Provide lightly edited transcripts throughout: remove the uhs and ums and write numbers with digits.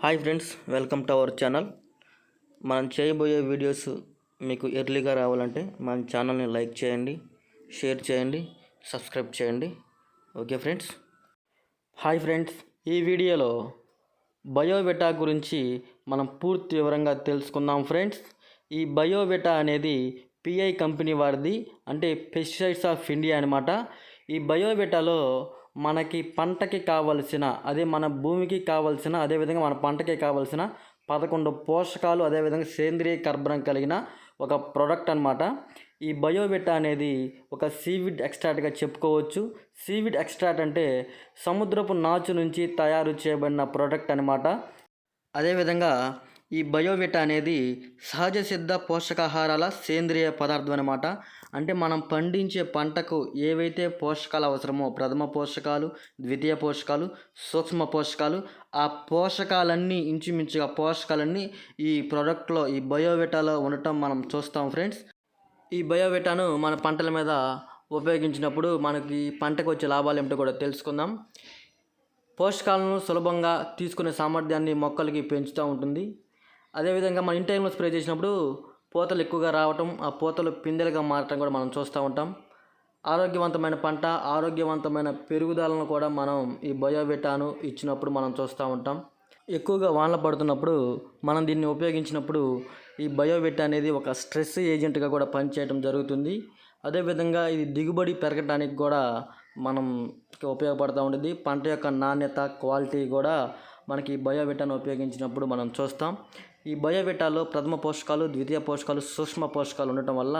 Hi friends, welcome to our channel. మనం చేయబోయే videos మీకు ఎర్లీగా రావాలంటే మన ఛానల్ని లైక్ చేయండి, షేర్ చేయండి, సబ్స్క్రైబ్ చేయండి. Okay friends. హాయ్ ఫ్రెండ్స్, ఈ వీడియోలో బయోవిటా గురించి మనం పూర్తి వివరంగా తెలుసుకుందాం ఫ్రెండ్స్. ఈ బయోవిటా అనేది పిఐ కంపెనీ వారిది, అంటే పెస్టిసైడ్స్ ఆఫ్ ఇండియా అనమాట. ఈ బయోవిటాలో మనకి పంటకి కావలసిన, అదే మన భూమికి కావలసిన, అదేవిధంగా మన పంటకి కావలసిన 11 పోషకాలు, అదేవిధంగా సేంద్రియ కర్బనం కలిగిన ఒక ప్రోడక్ట్ అనమాట. ఈ బయోవిటా అనేది ఒక సీవిడ్ ఎక్స్ట్రాక్ట్గా చెప్పుకోవచ్చు. సీవిడ్ ఎక్స్ట్రాక్ట్ అంటే సముద్రపు నాచు నుంచి తయారు చేయబడిన ప్రోడక్ట్ అనమాట. అదేవిధంగా ఈ బయోవిటా అనేది సహజ సిద్ధ పోషకాహారాల సేంద్రియ పదార్థం అనమాట. అంటే మనం పండించే పంటకు ఏవైతే పోషకాలు అవసరమో, ప్రథమ పోషకాలు, ద్వితీయ పోషకాలు, సూక్ష్మ పోషకాలు, ఆ పోషకాలన్నీ ఇంచుమించుగా పోషకాలన్నీ ఈ ప్రోడక్ట్లో, ఈ బయోవిటాలో ఉండటం మనం చూస్తాం ఫ్రెండ్స్. ఈ బయోవిటాను మన పంటల మీద ఉపయోగించినప్పుడు మనకి పంటకు వచ్చే లాభాలు ఏమిటో కూడా తెలుసుకుందాం. పోషకాలను సులభంగా తీసుకునే సామర్థ్యాన్ని మొక్కలకి పెంచుతూ ఉంటుంది. అదేవిధంగా మన ఇన్ టైంలో స్ప్రే చేసినప్పుడు పూతలు ఎక్కువగా రావటం, ఆ పూతలు పిందెలుగా మారటం కూడా మనం చూస్తూ ఉంటాం. ఆరోగ్యవంతమైన పంట, ఆరోగ్యవంతమైన పెరుగుదలను కూడా మనం ఈ బయోవిటాను ఇచ్చినప్పుడు మనం చూస్తూ ఉంటాం. ఎక్కువగా వానలు పడుతున్నప్పుడు మనం దీన్ని ఉపయోగించినప్పుడు ఈ బయోవిటా అనేది ఒక స్ట్రెస్ ఏజెంట్గా కూడా పనిచేయడం జరుగుతుంది. అదేవిధంగా ఇది దిగుబడి పెరగడానికి కూడా మనం ఉపయోగపడుతూ ఉంటుంది. పంట యొక్క నాణ్యత, క్వాలిటీ కూడా మనకి బయోవిటాను ఉపయోగించినప్పుడు మనం చూస్తాం. ఈ బయోవిటాలో ప్రథమ పోషకాలు, ద్వితీయ పోషకాలు, సూక్ష్మ పోషకాలు ఉండటం వల్ల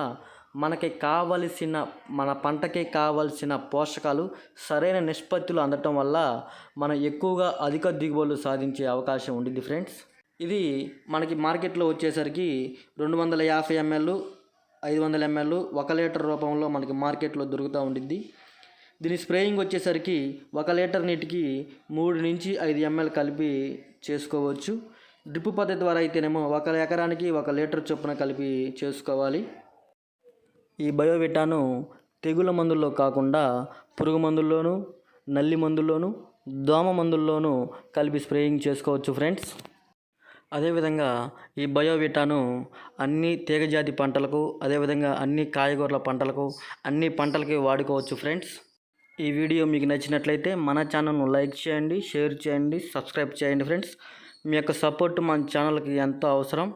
మనకి కావలసిన, మన పంటకి కావలసిన పోషకాలు సరైన నిష్పత్తిలో అందటం వల్ల మనం ఎక్కువగా అధిక దిగుబడులు సాధించే అవకాశం ఉంటుంది ఫ్రెండ్స్. ఇది మనకి మార్కెట్లో వచ్చేసరికి 250 ml, 500 ml, 1 లీటర్ రూపంలో మనకి మార్కెట్లో దొరుకుతూ ఉంటుంది. దీని స్ప్రేయింగ్ వచ్చేసరికి 1 లీటర్ నీటికి 3 నుంచి 5 ml కలిపి చేసుకోవచ్చు. డ్రిప్ పద్ధతి ద్వారా అయితేనేమో 1 ఎకరానికి 1 లీటర్ చొప్పున కలిపి చేసుకోవాలి. ఈ బయోవిటాను తెగుల మందుల్లో కాకుండా పురుగు మందుల్లోనూ, నల్లి మందుల్లోనూ, దోమ మందుల్లోనూ కలిపి స్ప్రేయింగ్ చేసుకోవచ్చు ఫ్రెండ్స్. అదేవిధంగా ఈ బయోవిటాను అన్ని తీగజాతి పంటలకు, అదేవిధంగా అన్ని కాయగూరల పంటలకు, అన్ని పంటలకి వాడుకోవచ్చు ఫ్రెండ్స్. ఈ వీడియో మీకు నచ్చినట్లయితే మన ఛానల్ను లైక్ చేయండి, షేర్ చేయండి, సబ్స్క్రైబ్ చేయండి ఫ్రెండ్స్. మీ యొక్క సపోర్ట్ మన ఛానల్కి ఎంతో అవసరం.